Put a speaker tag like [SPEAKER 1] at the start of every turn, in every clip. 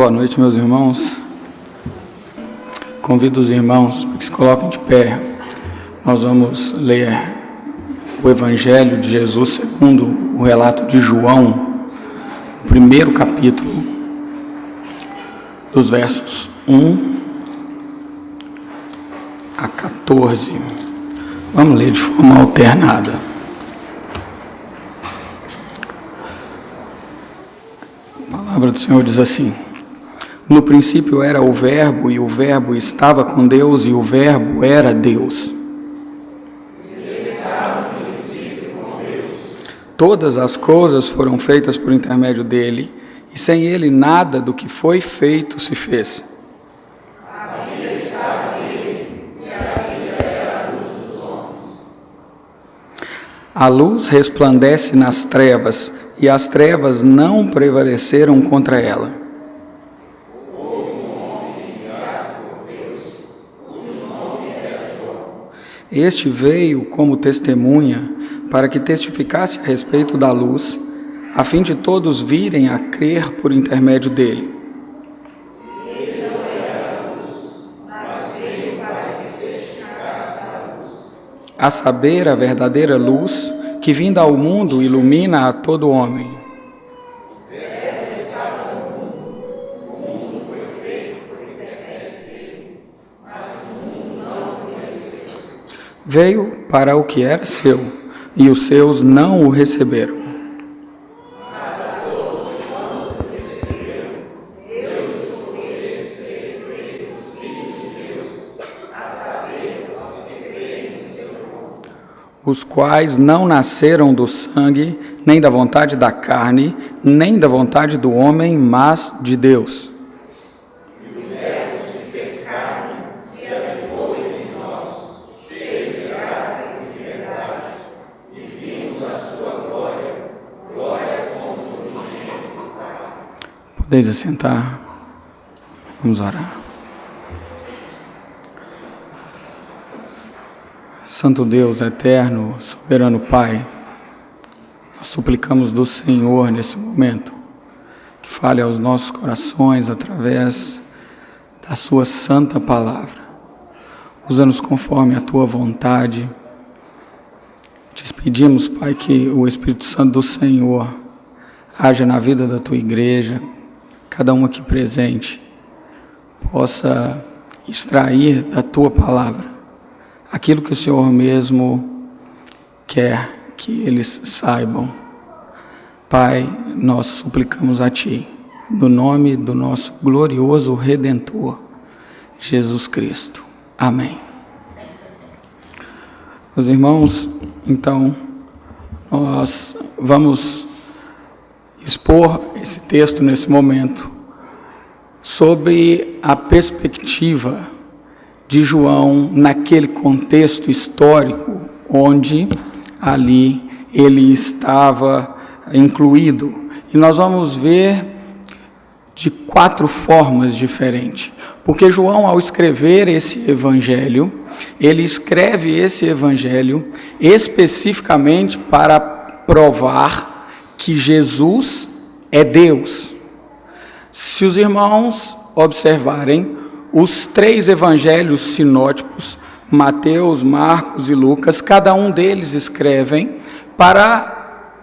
[SPEAKER 1] Boa noite, meus irmãos. Convido os irmãos para que se coloquem de pé. Nós vamos ler o Evangelho de Jesus segundo o relato de João, o primeiro capítulo, dos versos 1 a 14. Vamos ler de forma alternada. A palavra do Senhor diz assim: no princípio era o Verbo, e o Verbo estava com Deus, e o Verbo era Deus. Ele estava no princípio com Deus. Todas as coisas foram feitas por intermédio dele, e sem ele nada do que foi feito se fez. A vida estava nele, e a vida era a luz dos homens. A luz resplandece nas trevas, e as trevas não prevaleceram contra ela. Houve um homem enviado por Deus, cujo nome era João. Este veio como testemunha, para que testificasse a respeito da luz, a fim de todos virem a crer por intermédio dele. Ele não era a luz, mas veio para que testificasse a luz. A saber, a verdadeira luz, que vinda ao mundo ilumina a todo homem. O Verbo estava no mundo foi feito por intermédio dele, mas o mundo não o conheceu. Veio para o que era seu, e os seus não o receberam. Mas a todos quantos receberam, Deus os poder de ser feitos filhos de Deus, a saber, aos que creem no seu nome. Os quais não nasceram do sangue, nem da vontade da carne, nem da vontade do homem, mas de Deus. E o Verbo se fez carne e habitou entre nós, cheio de graça e de verdade, e vimos a sua glória, glória como do unigênito do Pai. Podeis assentar. Vamos orar. Santo Deus, eterno, soberano Pai, nós suplicamos do Senhor nesse momento, que fale aos nossos corações através da sua santa palavra. Usa-nos conforme a tua vontade. Te pedimos, Pai, que o Espírito Santo do Senhor haja na vida da tua igreja, cada um aqui presente, possa extrair da tua palavra aquilo que o Senhor mesmo quer que eles saibam. Pai, nós suplicamos a Ti, no nome do nosso glorioso Redentor, Jesus Cristo. Amém. Meus irmãos, então, nós vamos expor esse texto nesse momento sobre a perspectiva de João naquele contexto histórico onde ali ele estava incluído. E nós vamos ver de 4 formas diferentes. Porque João, ao escrever esse evangelho, ele escreve esse evangelho especificamente para provar que Jesus é Deus. Se os irmãos observarem, os 3 evangelhos sinóticos, Mateus, Marcos e Lucas, cada um deles escrevem para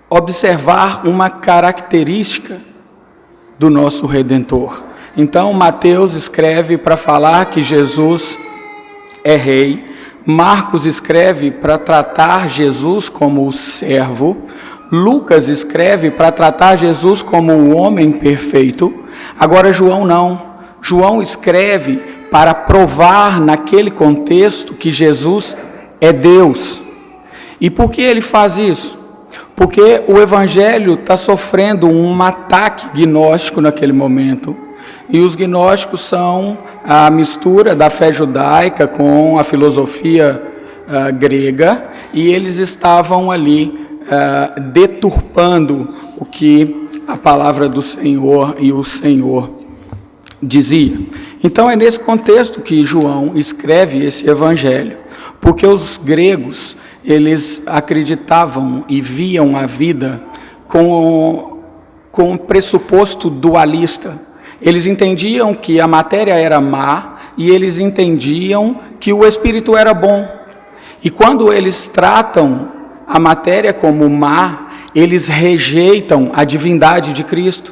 [SPEAKER 1] observar uma característica do nosso Redentor. Então, Mateus escreve para falar que Jesus é rei, Marcos escreve para tratar Jesus como o servo, Lucas escreve para tratar Jesus como o homem perfeito. Agora, João não. João escreve para provar naquele contexto que Jesus é Deus. E por que ele faz isso? Porque o Evangelho está sofrendo um ataque gnóstico naquele momento. E os gnósticos são a mistura da fé judaica com a filosofia grega. E eles estavam ali deturpando o que a palavra do Senhor e o Senhor dizia. Então é nesse contexto que João escreve esse evangelho, porque os gregos, eles acreditavam e viam a vida com com um pressuposto dualista. Eles entendiam que a matéria era má e eles entendiam que o espírito era bom. E quando eles tratam a matéria como má, eles rejeitam a divindade de Cristo,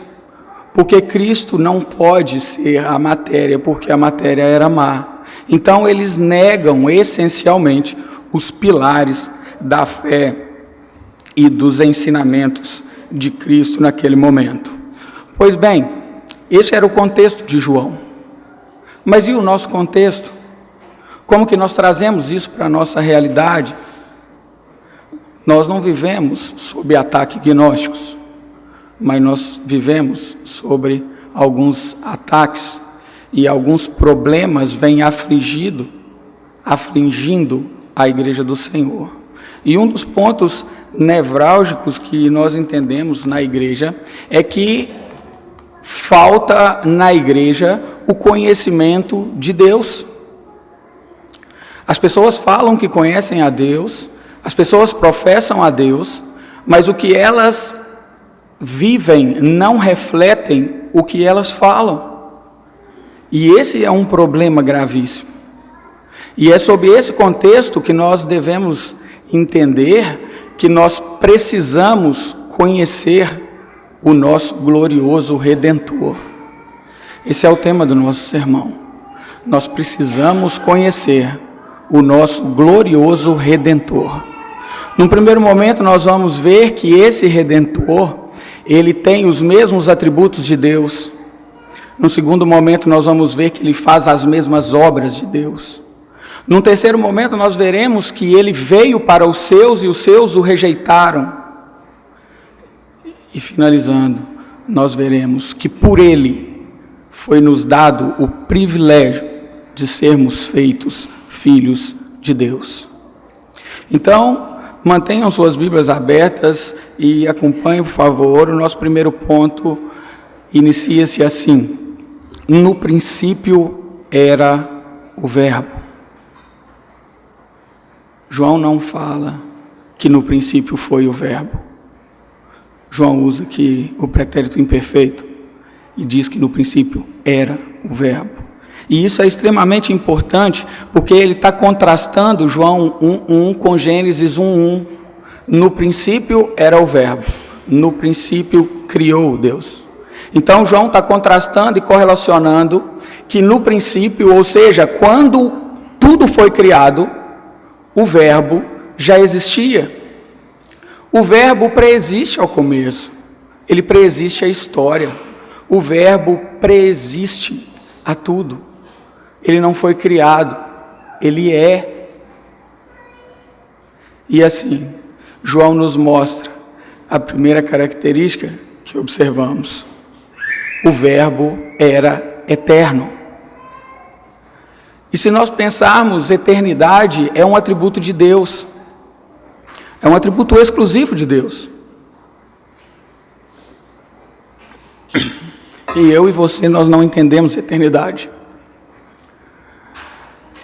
[SPEAKER 1] porque Cristo não pode ser a matéria, porque a matéria era má. Então eles negam essencialmente os pilares da fé e dos ensinamentos de Cristo naquele momento. Pois bem, esse era o contexto de João. Mas e o nosso contexto? Como que nós trazemos isso para a nossa realidade? Nós não vivemos sob ataques gnósticos, mas nós vivemos sobre alguns ataques e alguns problemas vêm afligindo a igreja do Senhor. E um dos pontos nevrálgicos que nós entendemos na igreja é que falta na igreja o conhecimento de Deus. As pessoas falam que conhecem a Deus, as pessoas professam a Deus, mas o que elas vivem não refletem o que elas falam. E esse é um problema gravíssimo. E é sob esse contexto que nós devemos entender que nós precisamos conhecer o nosso glorioso Redentor. Esse é o tema do nosso sermão. Nós precisamos conhecer o nosso glorioso Redentor. Num primeiro momento nós vamos ver que esse Redentor, ele tem os mesmos atributos de Deus. No segundo momento nós vamos ver que ele faz as mesmas obras de Deus. Num terceiro momento nós veremos que ele veio para os seus e os seus o rejeitaram. E finalizando, nós veremos que por ele foi nos dado o privilégio de sermos feitos filhos de Deus. Então, mantenham suas Bíblias abertas e acompanhem, por favor, o nosso primeiro ponto. Inicia-se assim: no princípio era o Verbo. João não fala que no princípio foi o Verbo. João usa aqui o pretérito imperfeito e diz que no princípio era o Verbo. E isso é extremamente importante, porque ele está contrastando João 1:1 com Gênesis 1:1. No princípio era o Verbo, no princípio criou Deus. Então João está contrastando e correlacionando que no princípio, ou seja, quando tudo foi criado, o Verbo já existia. O Verbo preexiste ao começo, ele preexiste à história. O Verbo preexiste a tudo. Ele não foi criado, ele é. E assim, João nos mostra a primeira característica que observamos: o Verbo era eterno. E se nós pensarmos, eternidade é um atributo de Deus, é um atributo exclusivo de Deus. E eu e você, nós não entendemos eternidade.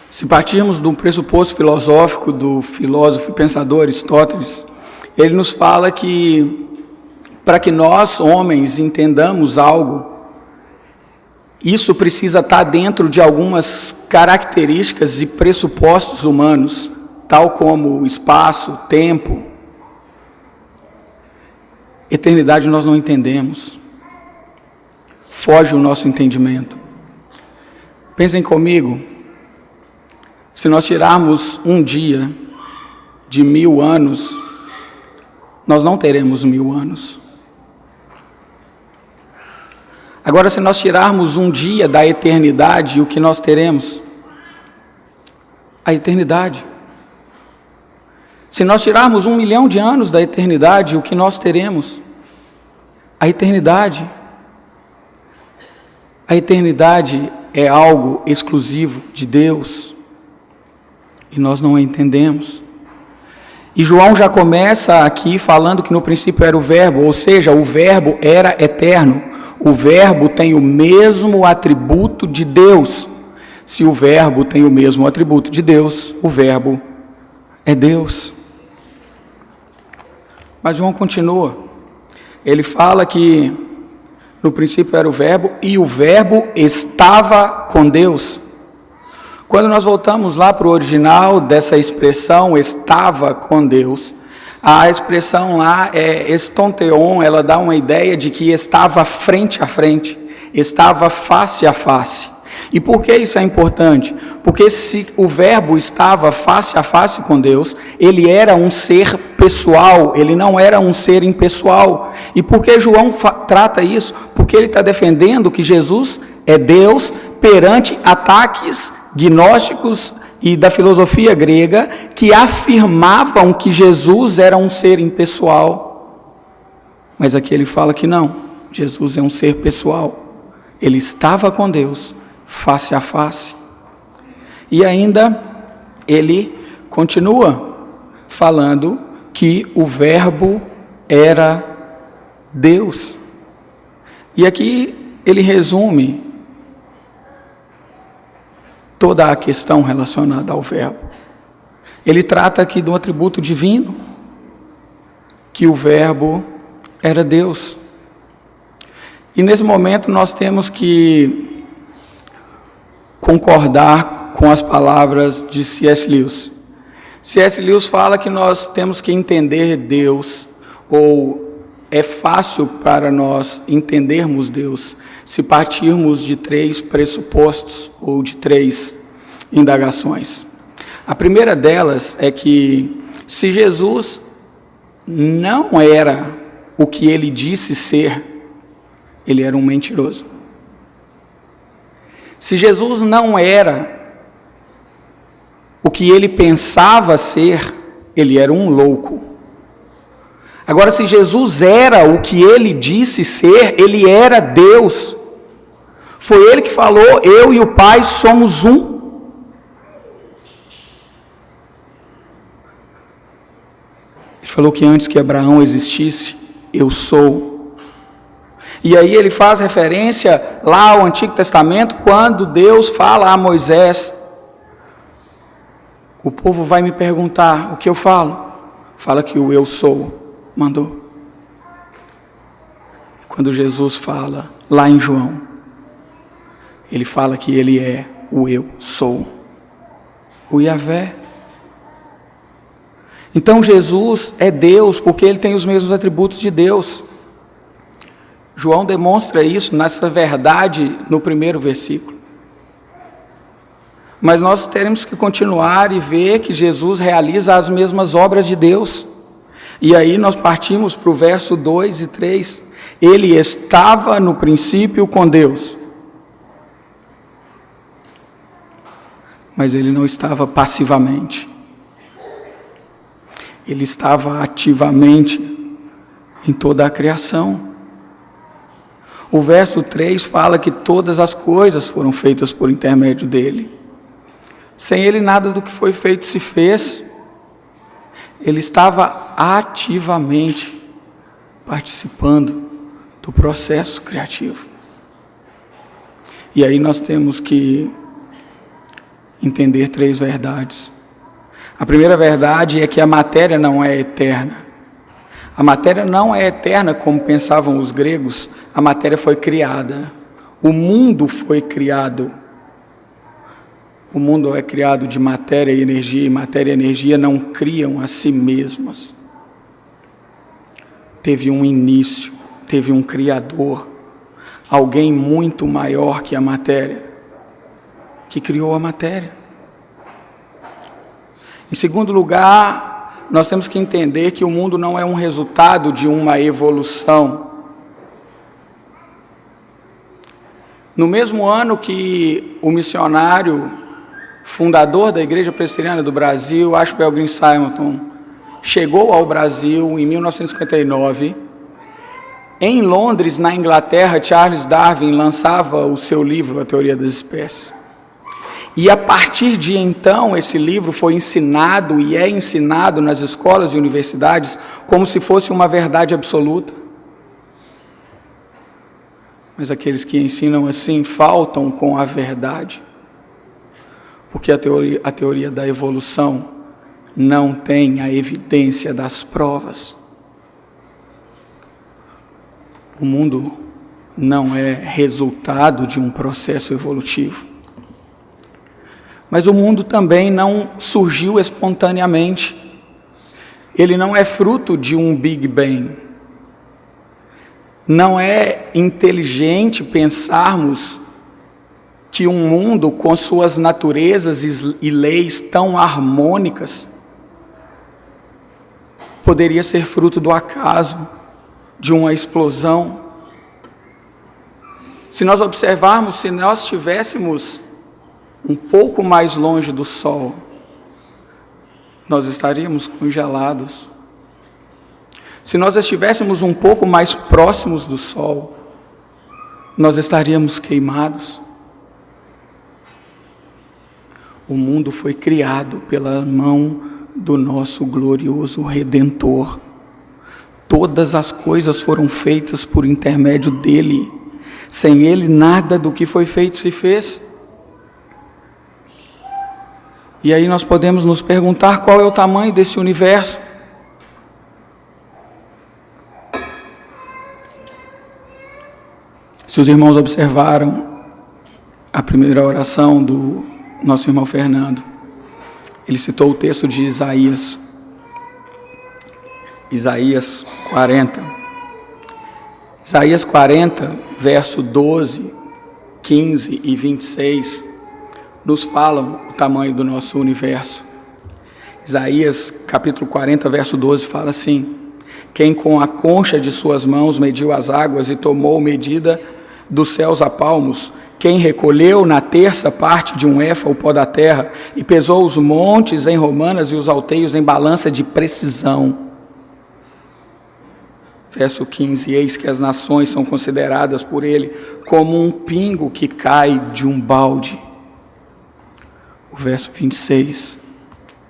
[SPEAKER 1] Se partirmos do pressuposto filosófico do filósofo e pensador Aristóteles, ele nos fala que para que nós, homens, entendamos algo, isso precisa estar dentro de algumas características e pressupostos humanos, tal como espaço, tempo. Eternidade nós não entendemos. Foge o nosso entendimento. Pensem comigo, se nós tirarmos um dia de 1000 anos, nós não teremos 1000 anos. Agora, se nós tirarmos um dia da eternidade, o que nós teremos? A eternidade. Se nós tirarmos 1 milhão de anos da eternidade, o que nós teremos? A eternidade. A eternidade é algo exclusivo de Deus e nós não a entendemos. E João já começa aqui falando que no princípio era o Verbo, ou seja, o Verbo era eterno. O Verbo tem o mesmo atributo de Deus. Se o Verbo tem o mesmo atributo de Deus, o Verbo é Deus. Mas João continua. Ele fala que No princípio era o Verbo, e o Verbo estava com Deus. Quando nós voltamos lá para o original dessa expressão, estava com Deus, a expressão lá é estonteon, ela dá uma ideia de que estava frente a frente, estava face a face. E por que isso é importante? Porque se o Verbo estava face a face com Deus, ele era um ser pessoal, ele não era um ser impessoal. E por que João trata isso? Porque ele está defendendo que Jesus é Deus perante ataques gnósticos e da filosofia grega que afirmavam que Jesus era um ser impessoal. Mas aqui ele fala que não, Jesus é um ser pessoal. Ele estava com Deus, face a face. E ainda ele continua falando que o Verbo era Deus. E aqui ele resume toda a questão relacionada ao Verbo. Ele trata aqui do atributo divino, que o Verbo era Deus. E nesse momento nós temos que concordar com as palavras de C.S. Lewis. C.S. Lewis fala que nós temos que entender Deus, ou é fácil para nós entendermos Deus, se partirmos de 3 pressupostos, ou de 3 indagações. A primeira delas é que, se Jesus não era o que ele disse ser, ele era um mentiroso. Se Jesus não era o que ele pensava ser, ele era um louco. Agora, se Jesus era o que ele disse ser, ele era Deus. Foi ele que falou, eu e o Pai somos um. Ele falou que antes que Abraão existisse, eu sou. E aí ele faz referência lá ao Antigo Testamento, quando Deus fala a Moisés, o povo vai me perguntar, o que eu falo? Fala que o eu sou mandou. Quando Jesus fala lá em João, ele fala que ele é o eu sou, o Yahvé. Então Jesus é Deus porque ele tem os mesmos atributos de Deus. João demonstra isso nessa verdade no primeiro versículo. Mas nós teremos que continuar e ver que Jesus realiza as mesmas obras de Deus. E aí nós partimos para o verso 2 e 3. Ele estava no princípio com Deus. Mas ele não estava passivamente. Ele estava ativamente em toda a criação. O verso 3 fala que todas as coisas foram feitas por intermédio dele. Sem ele nada do que foi feito se fez. Ele estava ativamente participando do processo criativo. E aí nós temos que entender 3 verdades. A primeira verdade é que a matéria não é eterna. A matéria não é eterna como pensavam os gregos. A matéria foi criada. O mundo foi criado. O mundo é criado de matéria e matéria e energia não criam a si mesmas. Teve um início, teve um criador, alguém muito maior que a matéria, que criou a matéria. Em segundo lugar, nós temos que entender que o mundo não é um resultado de uma evolução. No mesmo ano que o missionário fundador da Igreja Presbiteriana do Brasil, Ashbel Green Simonton, chegou ao Brasil em 1959. Em Londres, na Inglaterra, Charles Darwin lançava o seu livro, A Teoria das Espécies. E a partir de então, esse livro foi ensinado e é ensinado nas escolas e universidades como se fosse uma verdade absoluta. Mas aqueles que ensinam assim faltam com a verdade. Porque a teoria da evolução não tem a evidência das provas. O mundo não é resultado de um processo evolutivo. Mas o mundo também não surgiu espontaneamente. Ele não é fruto de um Big Bang. Não é inteligente pensarmos que um mundo com suas naturezas e leis tão harmônicas poderia ser fruto do acaso, de uma explosão. Se nós observarmos, se nós estivéssemos um pouco mais longe do Sol, nós estaríamos congelados. Se nós estivéssemos um pouco mais próximos do Sol, nós estaríamos queimados. O mundo foi criado pela mão do nosso glorioso Redentor. Todas as coisas foram feitas por intermédio dele. Sem ele, nada do que foi feito se fez. E aí nós podemos nos perguntar qual é o tamanho desse universo. Se os irmãos observaram a primeira oração do nosso irmão Fernando, ele citou o texto de Isaías 40. Isaías 40, verso 12, 15 e 26, nos falam o tamanho do nosso universo. Isaías capítulo 40, verso 12 fala assim: quem com a concha de suas mãos mediu as águas e tomou medida dos céus a palmos, quem recolheu na terça parte de um éfa o pó da terra e pesou os montes em romanas e os alteios em balança de precisão. Verso 15, eis que as nações são consideradas por ele como um pingo que cai de um balde. O verso 26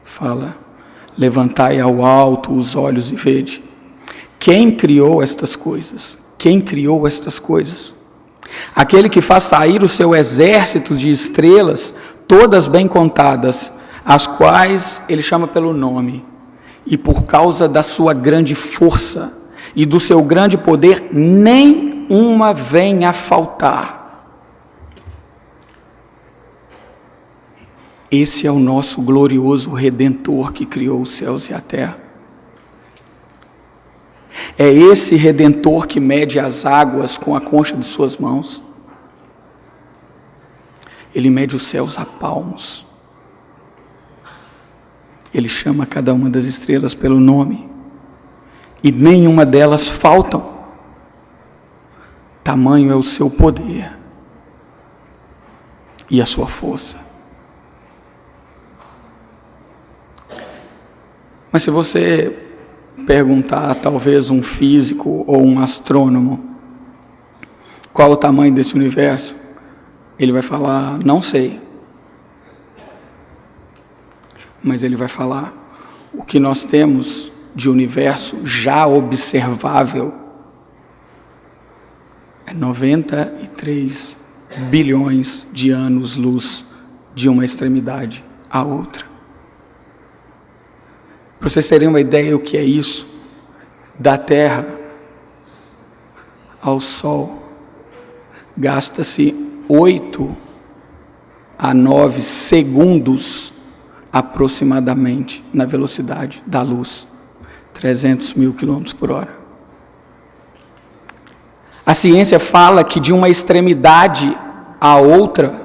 [SPEAKER 1] fala: levantai ao alto os olhos e vede. Quem criou estas coisas? Quem criou estas coisas? Aquele que faz sair o seu exército de estrelas, todas bem contadas, as quais ele chama pelo nome, e por causa da sua grande força e do seu grande poder, nem uma vem a faltar. Esse é o nosso glorioso Redentor que criou os céus e a terra. É esse Redentor que mede as águas com a concha de suas mãos. Ele mede os céus a palmos. Ele chama cada uma das estrelas pelo nome. E nenhuma delas faltam. Tamanho é o seu poder e a sua força. Mas se você perguntar a talvez um físico ou um astrônomo qual o tamanho desse universo, ele vai falar: não sei. Mas ele vai falar: o que nós temos de universo já observável é 93 bilhões de anos-luz de uma extremidade à outra. Para vocês terem uma ideia do que é isso, da Terra ao Sol, gasta-se 8 a 9 segundos aproximadamente na velocidade da luz, 300 mil quilômetros por hora. A ciência fala que de uma extremidade à outra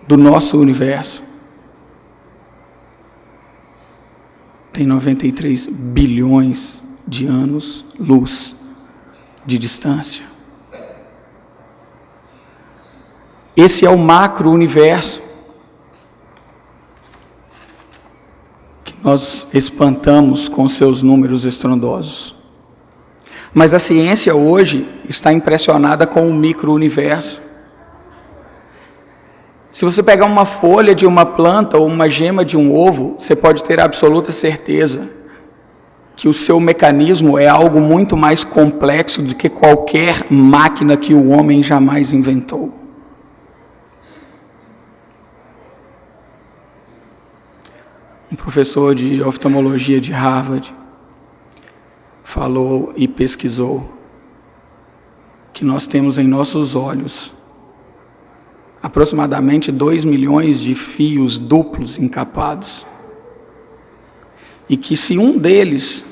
[SPEAKER 1] do nosso universo tem 93 bilhões de anos-luz de distância. Esse é o macro-universo que nós espantamos com seus números estrondosos. Mas a ciência hoje está impressionada com o micro-universo. Se você pegar uma folha de uma planta ou uma gema de um ovo, você pode ter absoluta certeza que o seu mecanismo é algo muito mais complexo do que qualquer máquina que o homem jamais inventou. Um professor de oftalmologia de Harvard falou e pesquisou que nós temos em nossos olhos aproximadamente 2 milhões de fios duplos encapados, e que se um deles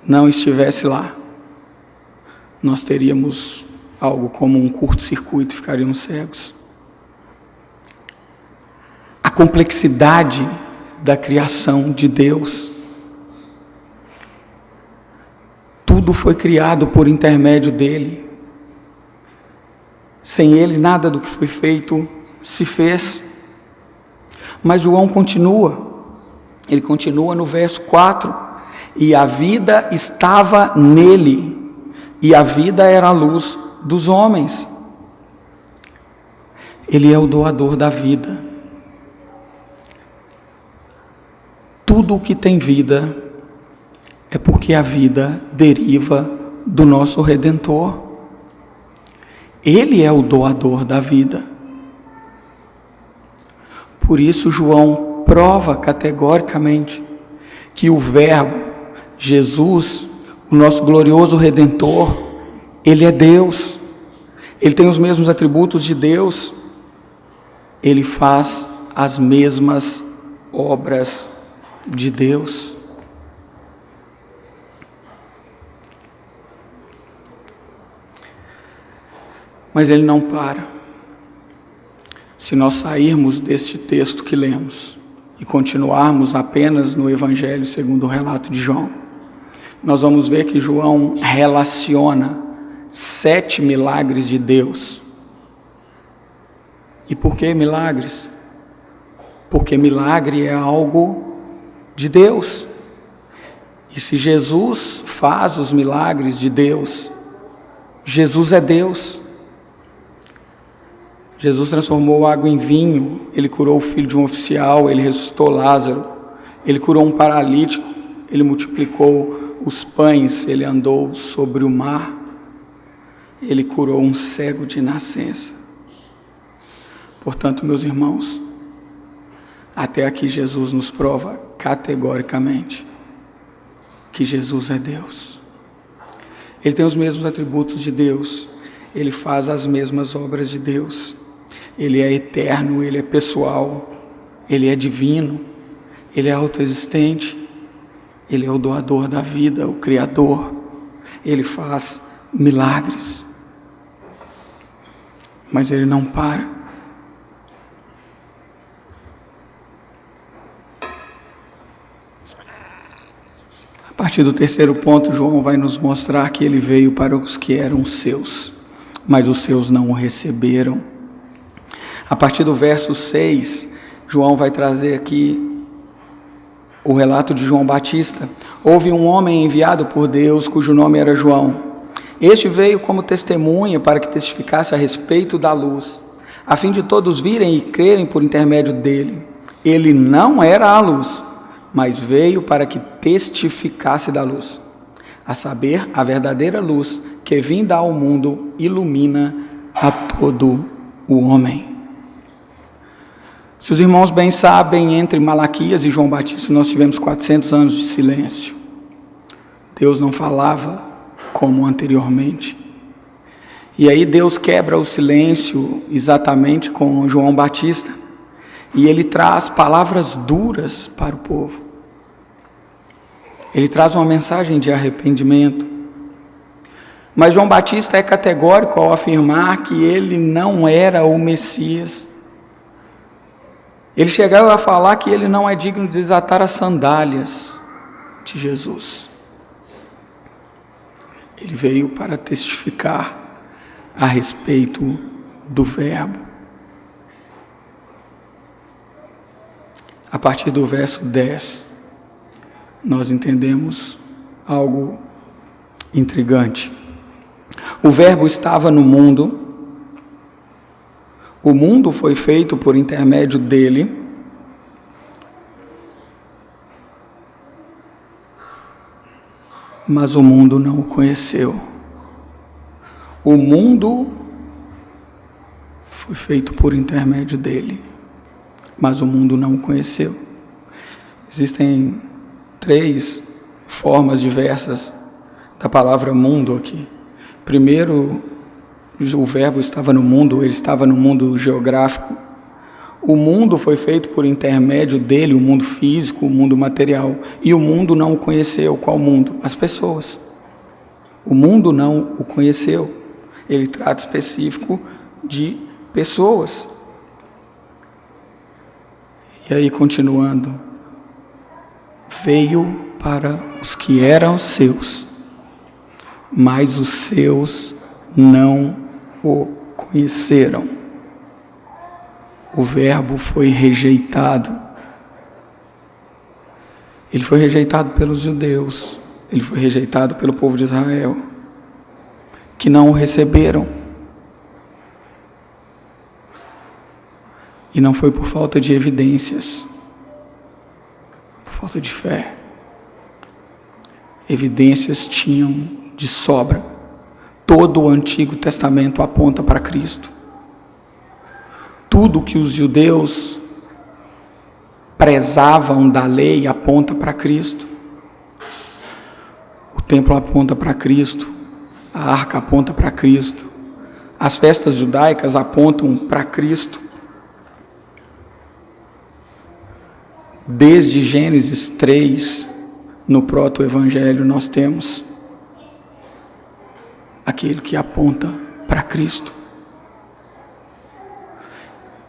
[SPEAKER 1] não estivesse lá, nós teríamos algo como um curto-circuito e ficaríamos cegos. A complexidade da criação de Deus. Tudo foi criado por intermédio dele. Sem ele, nada do que foi feito se fez. Mas João continua. Ele continua no verso 4. E a vida estava nele, e a vida era a luz dos homens. Ele é o doador da vida. Tudo o que tem vida é porque a vida deriva do nosso Redentor. Ele é o doador da vida. Por isso João prova categoricamente que o Verbo, Jesus, o nosso glorioso Redentor, Ele é Deus. Ele tem os mesmos atributos de Deus. Ele faz as mesmas obras de Deus. Mas ele não para. Se nós sairmos deste texto que lemos e continuarmos apenas no Evangelho segundo o relato de João, nós vamos ver que João relaciona 7 milagres de Deus. E por que milagres? Porque milagre é algo de Deus. E se Jesus faz os milagres de Deus, Jesus é Deus. Jesus transformou água em vinho, ele curou o filho de um oficial, ele ressuscitou Lázaro, ele curou um paralítico, ele multiplicou os pães, ele andou sobre o mar, ele curou um cego de nascença. Portanto, meus irmãos, até aqui Jesus nos prova categoricamente que Jesus é Deus. Ele tem os mesmos atributos de Deus, ele faz as mesmas obras de Deus. Ele é eterno, ele é pessoal, ele é divino, ele é autoexistente, ele é o doador da vida, o Criador, ele faz milagres. Mas ele não para. A partir do terceiro ponto, João vai nos mostrar que ele veio para os que eram seus, mas os seus não o receberam. A partir do verso 6, João vai trazer aqui o relato de João Batista. Houve um homem enviado por Deus, cujo nome era João. Este veio como testemunha para que testificasse a respeito da luz, a fim de todos virem e crerem por intermédio dele. Ele não era a luz, mas veio para que testificasse da luz, a saber, a verdadeira luz que vinda ao mundo ilumina a todo o homem. Se os irmãos bem sabem, entre Malaquias e João Batista nós tivemos 400 anos de silêncio. Deus não falava como anteriormente. E aí Deus quebra o silêncio exatamente com João Batista. E ele traz palavras duras para o povo. Ele traz uma mensagem de arrependimento. Mas João Batista é categórico ao afirmar que ele não era o Messias. Ele chegou a falar que ele não é digno de desatar as sandálias de Jesus. Ele veio para testificar a respeito do Verbo. A partir do verso 10, nós entendemos algo intrigante. O Verbo estava no mundo. O mundo foi feito por intermédio dele, mas o mundo não o conheceu. O mundo foi feito por intermédio dele, mas o mundo não o conheceu. Existem 3 formas diversas da palavra mundo aqui. Primeiro, o Verbo estava no mundo, ele estava no mundo geográfico. O mundo foi feito por intermédio dele, o mundo físico, o mundo material. E o mundo não o conheceu. Qual mundo? As pessoas. O mundo não o conheceu. Ele trata específico de pessoas. E aí, continuando. Veio para os que eram seus, mas os seus não o conheceram. O Verbo foi rejeitado. Ele foi rejeitado pelos judeus. Ele foi rejeitado pelo povo de Israel, que não o receberam. E não foi por falta de evidências, por falta de fé. Evidências tinham de sobra. Todo o Antigo Testamento aponta para Cristo. Tudo que os judeus prezavam da lei aponta para Cristo. O templo aponta para Cristo. A arca aponta para Cristo. As festas judaicas apontam para Cristo. Desde Gênesis 3, no proto-evangelho, nós temos aquele que aponta para Cristo.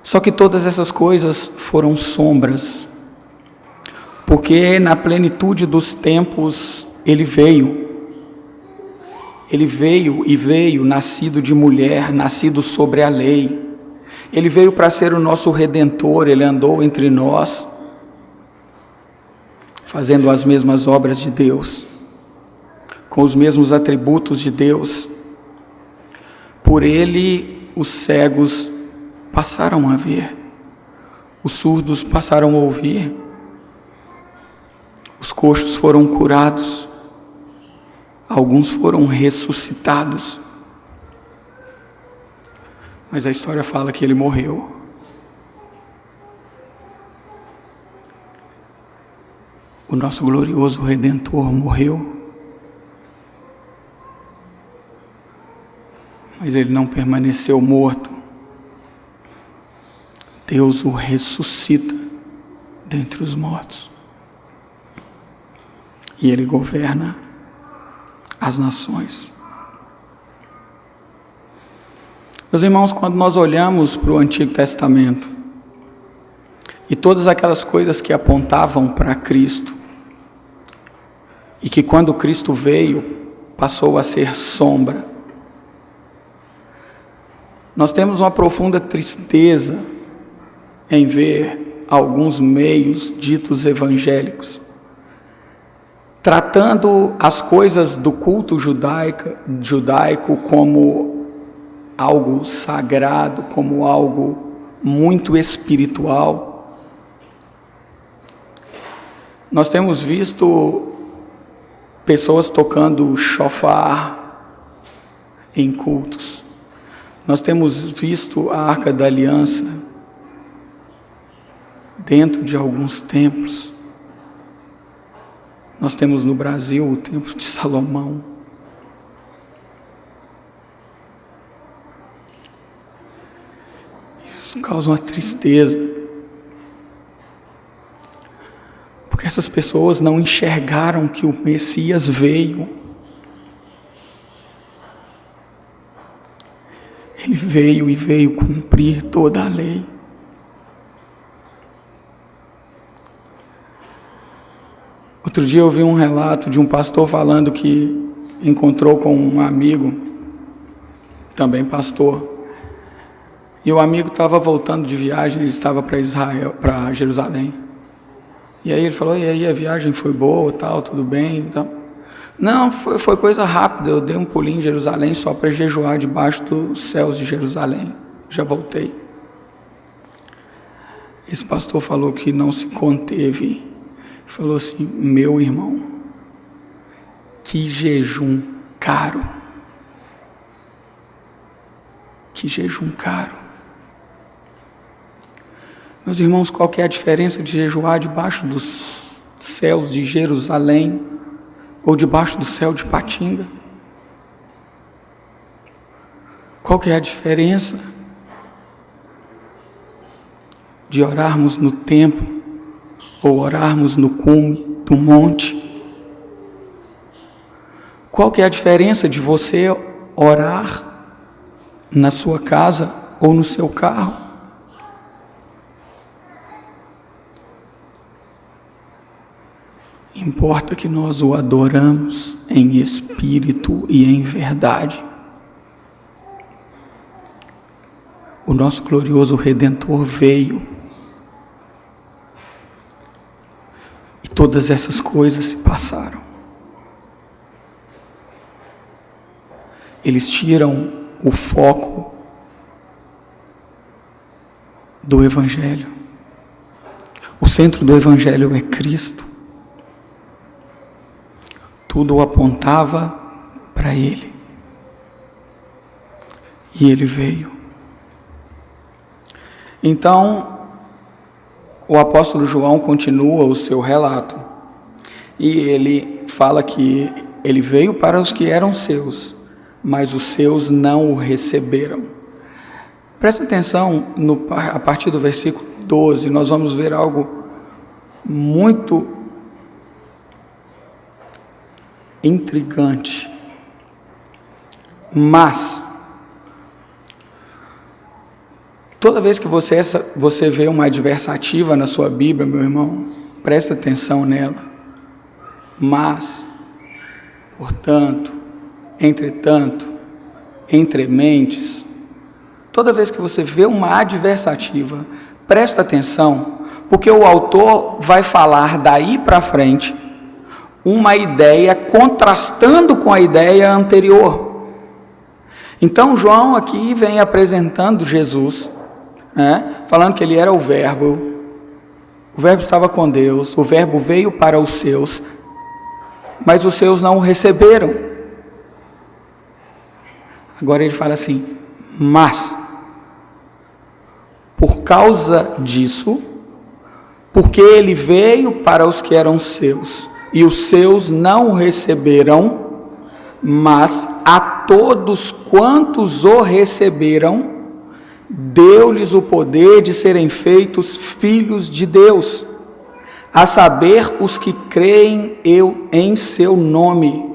[SPEAKER 1] Só que todas essas coisas foram sombras, porque na plenitude dos tempos ele veio. Ele veio nascido de mulher, nascido sobre a lei. Ele veio para ser o nosso Redentor, ele andou entre nós, fazendo as mesmas obras de Deus, com os mesmos atributos de Deus. Por ele, os cegos passaram a ver, os surdos passaram a ouvir, os coxos foram curados, alguns foram ressuscitados. Mas a história fala que ele morreu. O nosso glorioso Redentor morreu. Mas ele não permaneceu morto. Deus o ressuscita dentre os mortos. E ele governa as nações. Meus irmãos, quando nós olhamos para o Antigo Testamento e todas aquelas coisas que apontavam para Cristo, e que quando Cristo veio, passou a ser sombra, nós temos uma profunda tristeza em ver alguns meios ditos evangélicos tratando as coisas do culto judaico como algo sagrado, como algo muito espiritual. Nós temos visto pessoas tocando shofar em cultos. Nós temos visto a Arca da Aliança dentro de alguns templos. Nós temos no Brasil o Templo de Salomão. Isso causa uma tristeza, porque essas pessoas não enxergaram que o Messias veio. Ele veio e veio cumprir toda a lei. Outro dia eu vi um relato de um pastor falando que encontrou com um amigo, também pastor, e o amigo estava voltando de viagem, ele estava para Jerusalém. E aí ele falou: e aí, a viagem foi boa, tal, tudo bem? Então, não, foi coisa rápida, eu dei um pulinho em Jerusalém só para jejuar debaixo dos céus de Jerusalém, já voltei. Esse pastor falou que não se conteve, falou assim: meu irmão, que jejum caro, que jejum caro. Meus irmãos, qual que é a diferença de jejuar debaixo dos céus de Jerusalém ou debaixo do céu de Patinga? Qual que é a diferença de orarmos no templo ou orarmos no cume do monte? Qual que é a diferença de você orar na sua casa ou no seu carro? Importa que nós o adoramos em espírito e em verdade. O nosso glorioso Redentor veio. E todas essas coisas se passaram. Eles tiram o foco do Evangelho. O centro do Evangelho é Cristo. Tudo apontava para Ele. E Ele veio. Então, o apóstolo João continua o seu relato. E ele fala que ele veio para os que eram seus, mas os seus não o receberam. Presta atenção, a partir do versículo 12, nós vamos ver algo muito intrigante. Mas, toda vez que você vê uma adversativa na sua Bíblia, meu irmão, presta atenção nela. Mas, portanto, entretanto, entre mentes, toda vez que você vê uma adversativa, presta atenção, porque o autor vai falar daí para frente uma ideia contrastando com a ideia anterior. Então João aqui vem apresentando Jesus, falando que ele era o Verbo estava com Deus, o Verbo veio para os seus, mas os seus não o receberam. Agora ele fala assim, mas, por causa disso, porque ele veio para os que eram seus, e os seus não o receberam, mas a todos quantos o receberam, deu-lhes o poder de serem feitos filhos de Deus, a saber, os que creem em seu nome,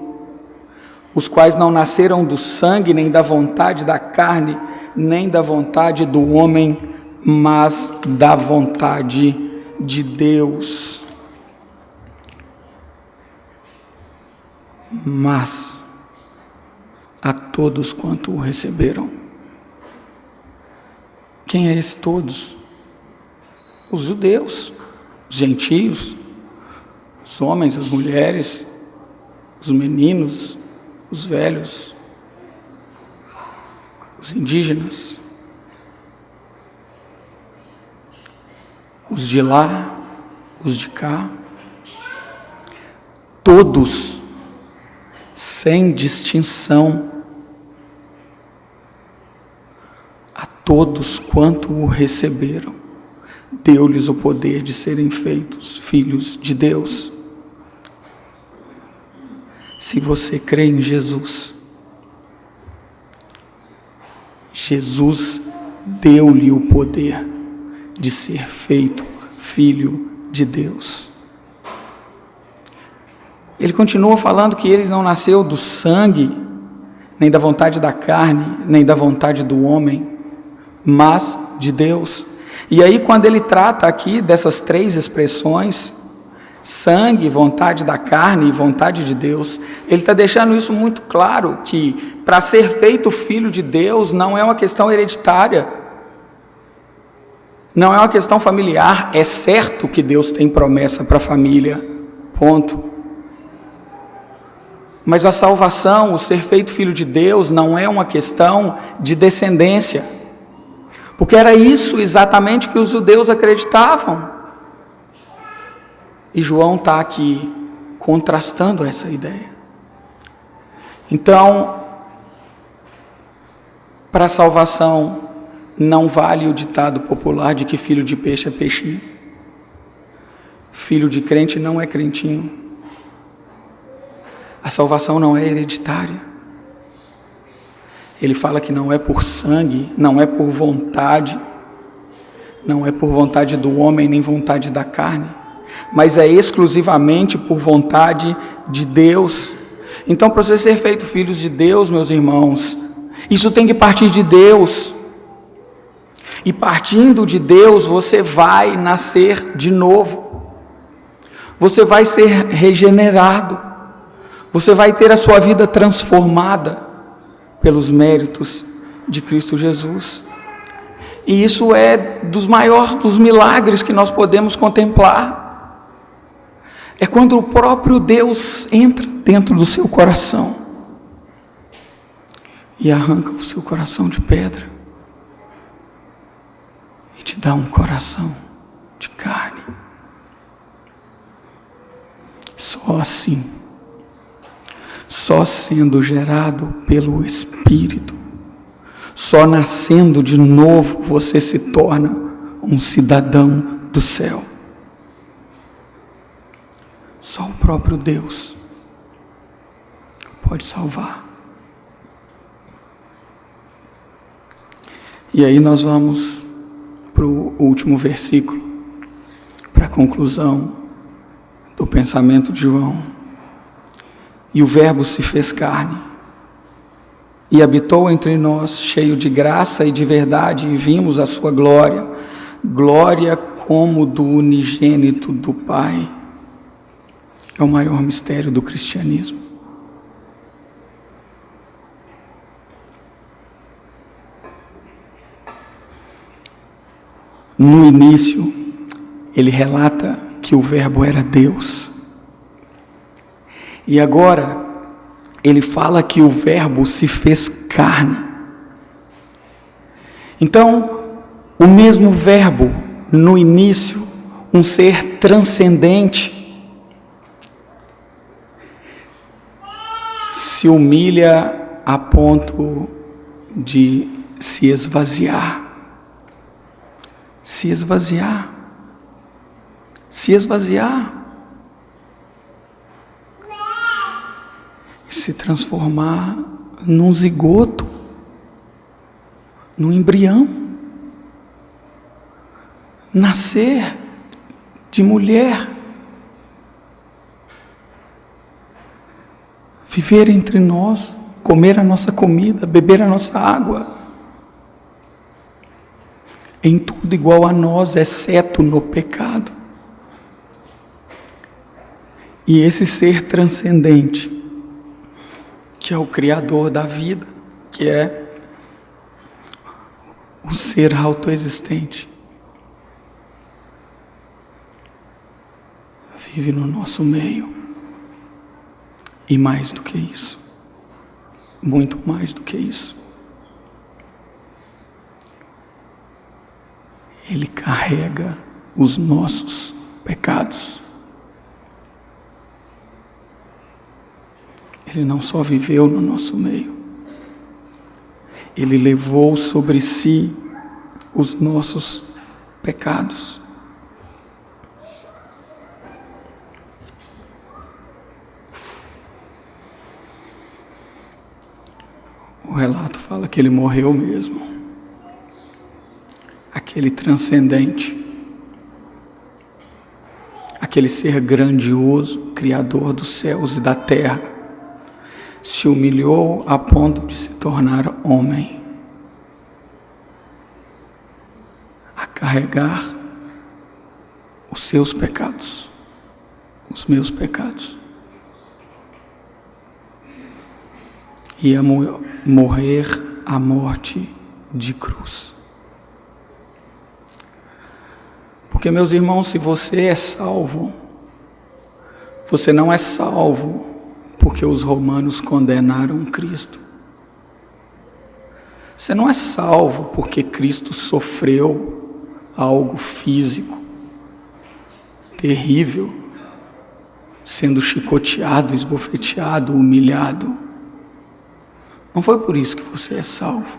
[SPEAKER 1] os quais não nasceram do sangue, nem da vontade da carne, nem da vontade do homem, mas da vontade de Deus. Mas a todos quanto o receberam. Quem é esse todos? Os judeus, os gentios, os homens, as mulheres, os meninos, os velhos, os indígenas, os de lá, os de cá, todos, sem distinção, a todos quanto o receberam, deu-lhes o poder de serem feitos filhos de Deus. Se você crê em Jesus, Jesus deu-lhe o poder de ser feito filho de Deus. Ele continua falando que ele não nasceu do sangue, nem da vontade da carne, nem da vontade do homem, mas de Deus. E aí, quando ele trata aqui dessas três expressões, sangue, vontade da carne e vontade de Deus, ele está deixando isso muito claro, que para ser feito filho de Deus não é uma questão hereditária, não é uma questão familiar. É certo que Deus tem promessa para a família, ponto. Mas a salvação, o ser feito filho de Deus, não é uma questão de descendência, porque era isso exatamente que os judeus acreditavam. E João está aqui contrastando essa ideia. Então, para a salvação, não vale o ditado popular de que filho de peixe é peixinho. Filho de crente não é crentinho. A salvação não é hereditária. ele fala que não é por sangue, não é por vontade, não é por vontade do homem nem vontade da carne, mas é exclusivamente por vontade de Deus. Então, para você ser feito filhos de Deus, meus irmãos, isso tem que partir de Deus. E partindo de Deus, você vai nascer de novo. Você vai ser regenerado. Você vai ter a sua vida transformada pelos méritos de Cristo Jesus. E isso é dos maiores dos milagres que nós podemos contemplar. É quando o próprio Deus entra dentro do seu coração e arranca o seu coração de pedra e te dá um coração de carne. Só assim, só sendo gerado pelo Espírito, só nascendo de novo, você se torna um cidadão do céu. Só o próprio Deus pode salvar. E aí nós vamos para o último versículo, para a conclusão do pensamento de João. E o Verbo se fez carne e habitou entre nós, cheio de graça e de verdade, e vimos a sua glória, glória como do unigênito do Pai. É o maior mistério do cristianismo. No início, ele relata que o Verbo era Deus. E agora, ele fala que o Verbo se fez carne. Então, o mesmo Verbo, no início, um ser transcendente, se humilha a ponto de se esvaziar. Se esvaziar. Se esvaziar. Se transformar num zigoto, num embrião, nascer de mulher, viver entre nós, comer a nossa comida, beber a nossa água, em tudo igual a nós, exceto no pecado. E esse ser transcendente, que é o Criador da vida, que é o ser autoexistente, vive no nosso meio. E mais do que isso, muito mais do que isso, Ele carrega os nossos pecados. Ele não só viveu no nosso meio, Ele levou sobre si os nossos pecados. O relato fala que Ele morreu mesmo. Aquele transcendente, aquele ser grandioso, Criador dos céus e da terra, se humilhou a ponto de se tornar homem, a carregar os seus pecados, os meus pecados, e a morrer a morte de cruz. Porque, meus irmãos, se você é salvo, você não é salvo porque os romanos condenaram Cristo. Você não é salvo porque Cristo sofreu algo físico terrível, sendo chicoteado, esbofeteado, humilhado. Não foi por isso que você é salvo.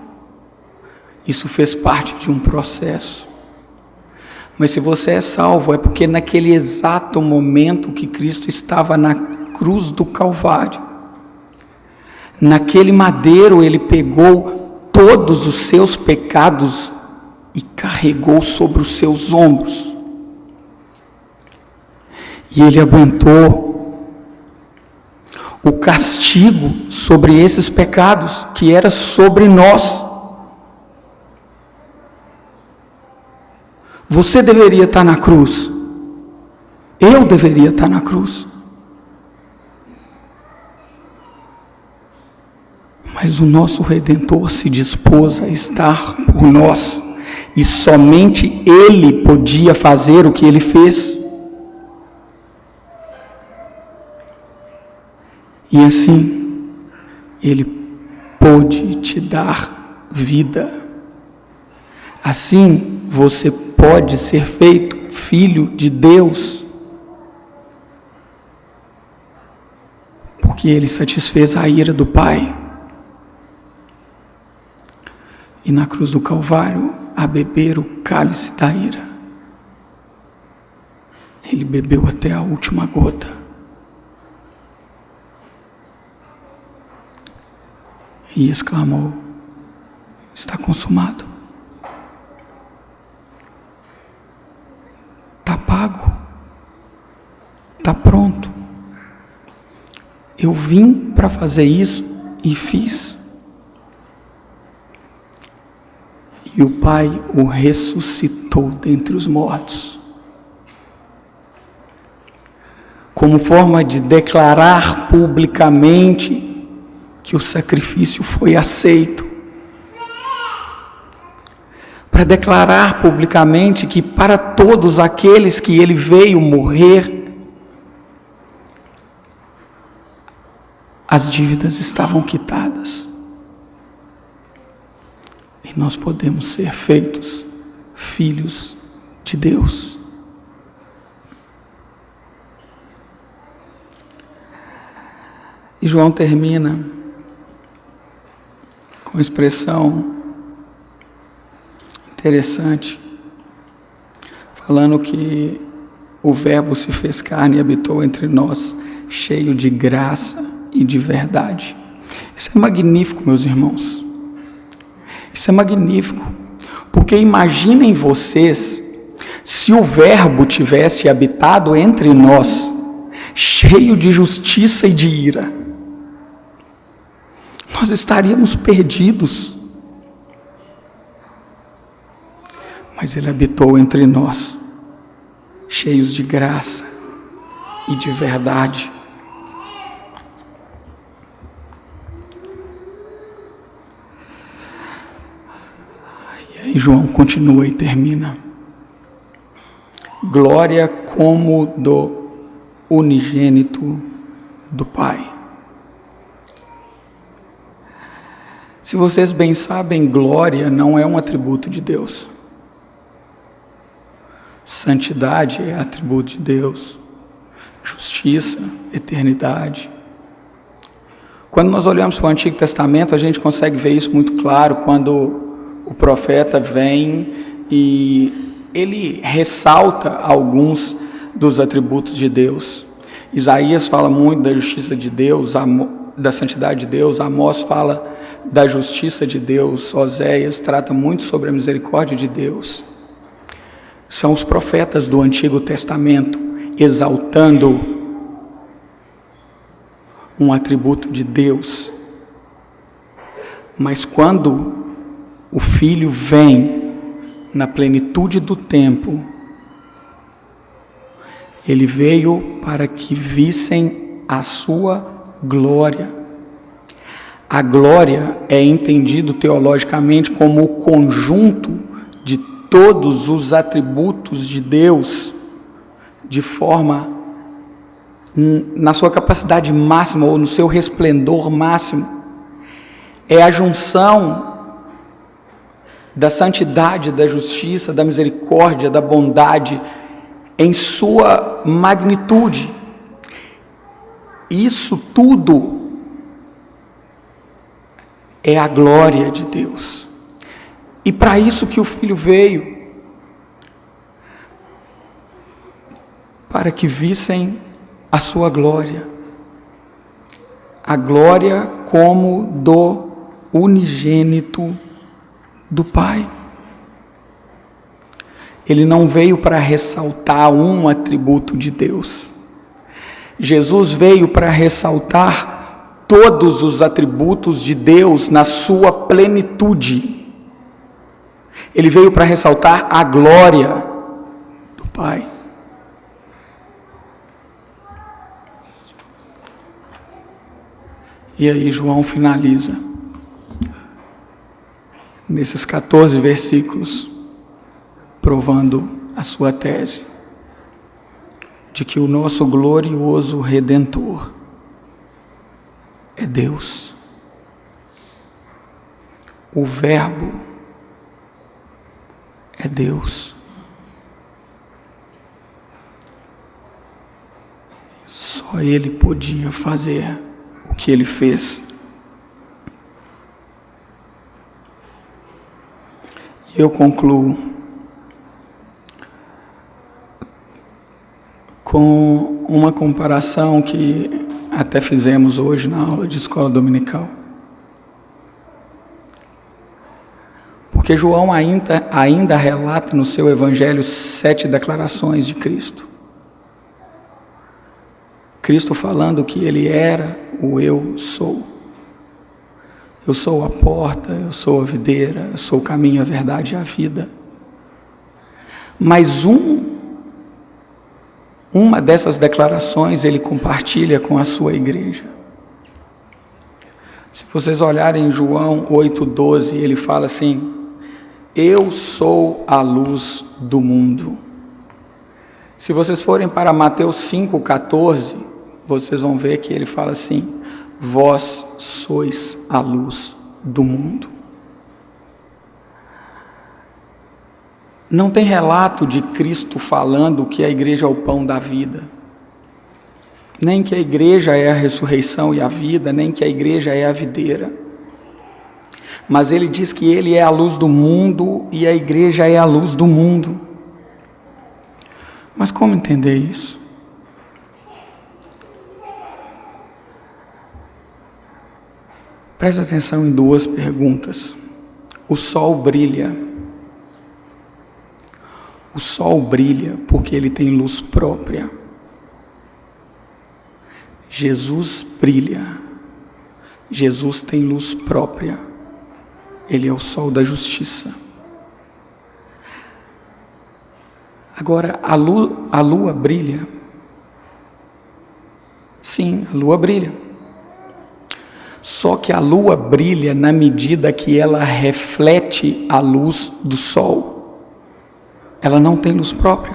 [SPEAKER 1] Isso fez parte de um processo. Mas se você é salvo, é porque naquele exato momento que Cristo estava na cruz do Calvário, Naquele madeiro ele pegou todos os seus pecados e carregou sobre os seus ombros. E ele aguentou o castigo sobre esses pecados que era sobre nós. Você deveria estar na cruz. Eu deveria estar na cruz. Mas o nosso Redentor se dispôs a estar por nós. E somente Ele podia fazer o que Ele fez. E assim, Ele pôde te dar vida. Assim, você pode ser feito filho de Deus. Porque Ele satisfez a ira do Pai. E na cruz do Calvário, a beber o cálice da ira, Ele bebeu até a última gota. E exclamou: está consumado. Está pago. Está pronto. Eu vim para fazer isso e fiz. E o Pai o ressuscitou dentre os mortos, como forma de declarar publicamente que o sacrifício foi aceito, para declarar publicamente que para todos aqueles que Ele veio morrer, as dívidas estavam quitadas. E nós podemos ser feitos filhos de Deus. E João termina com uma expressão interessante, falando que o Verbo se fez carne e habitou entre nós, cheio de graça e de verdade. Isso é magnífico, meus irmãos. Isso é magnífico, porque imaginem vocês, se o Verbo tivesse habitado entre nós, cheio de justiça e de ira, nós estaríamos perdidos. Mas Ele habitou entre nós, cheios de graça e de verdade. E João continua e termina: glória como do unigênito do Pai. Se vocês bem sabem, glória não é um atributo de Deus. Santidade é atributo de Deus. Justiça, eternidade. Quando nós olhamos para o Antigo Testamento, a gente consegue ver isso muito claro quando o profeta vem e ele ressalta alguns dos atributos de Deus. Isaías fala muito da justiça de Deus, da santidade de Deus. Amós fala da justiça de Deus. Oséias trata muito sobre a misericórdia de Deus. São os profetas do Antigo Testamento exaltando um atributo de Deus. Mas quando o Filho vem na plenitude do tempo, Ele veio para que vissem a sua glória. A glória é entendido teologicamente como o conjunto de todos os atributos de Deus, de forma, na sua capacidade máxima ou no seu resplendor máximo. É a junção da santidade, da justiça, da misericórdia, da bondade, em sua magnitude. Isso tudo é a glória de Deus. E para isso que o Filho veio, para que vissem a sua glória, a glória como do unigênito do Pai. Ele não veio para ressaltar um atributo de Deus. Jesus veio para ressaltar todos os atributos de Deus na sua plenitude. Ele veio para ressaltar a glória do Pai. E aí João finaliza, nesses 14 versículos, provando a sua tese, de que o nosso glorioso Redentor é Deus. O Verbo é Deus. Só Ele podia fazer o que Ele fez. E eu concluo com uma comparação que até fizemos hoje na aula de escola dominical. Porque João ainda relata no seu evangelho 7 declarações de Cristo. Cristo falando que Ele era o eu sou. Eu sou a porta, eu sou a videira, eu sou o caminho, a verdade e a vida. Mas uma dessas declarações Ele compartilha com a sua igreja. Se vocês olharem em João 8,12, Ele fala assim: eu sou a luz do mundo. Se vocês forem para Mateus 5,14, vocês vão ver que Ele fala assim: vós sois a luz do mundo. Não tem relato de Cristo falando que a igreja é o pão da vida, nem que a igreja é a ressurreição e a vida, nem que a igreja é a videira. Mas Ele diz que Ele é a luz do mundo e a igreja é a luz do mundo. Mas como entender isso? Presta atenção em duas perguntas. O sol brilha. O sol brilha porque ele tem luz própria. Jesus brilha. Jesus tem luz própria. Ele é o sol da justiça. Agora, a lua brilha. Sim, a lua brilha. Só que a lua brilha na medida que ela reflete a luz do sol. Ela não tem luz própria.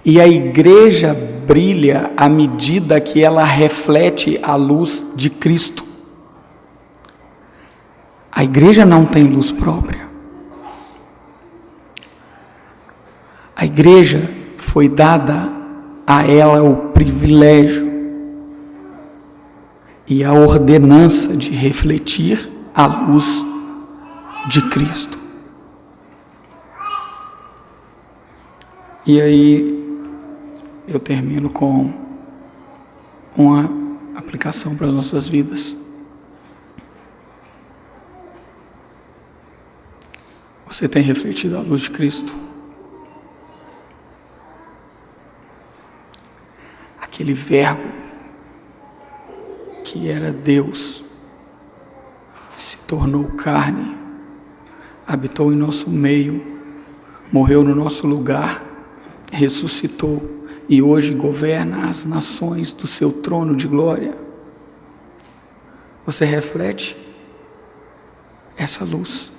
[SPEAKER 1] E a igreja brilha à medida que ela reflete a luz de Cristo. A igreja não tem luz própria. A igreja foi dada a ela o privilégio e a ordenança de refletir a luz de Cristo. E aí eu termino com uma aplicação para as nossas vidas. Você tem refletido a luz de Cristo? Aquele verbo que era Deus se tornou carne, habitou em nosso meio, morreu no nosso lugar, ressuscitou e hoje governa as nações do seu trono de glória. Você reflete essa luz,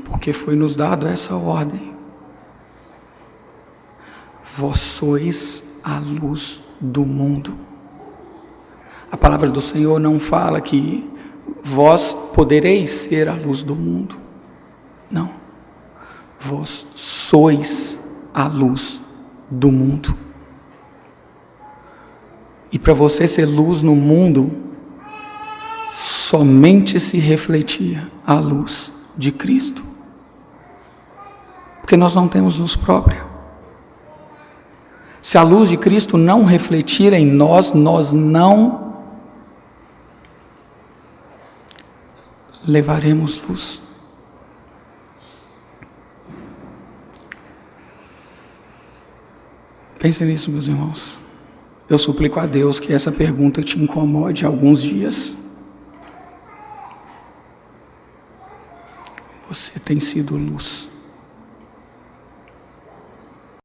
[SPEAKER 1] porque foi nos dado essa ordem: vós sois a luz do mundo. A palavra do Senhor não fala que vós podereis ser a luz do mundo. Não. Vós sois a luz do mundo. E para você ser luz no mundo, somente se refletir a luz de Cristo. Porque nós não temos luz própria. Se a luz de Cristo não refletir em nós, nós não levaremos luz. Pense nisso, meus irmãos. Eu suplico a Deus que essa pergunta te incomode alguns dias. Você tem sido luz.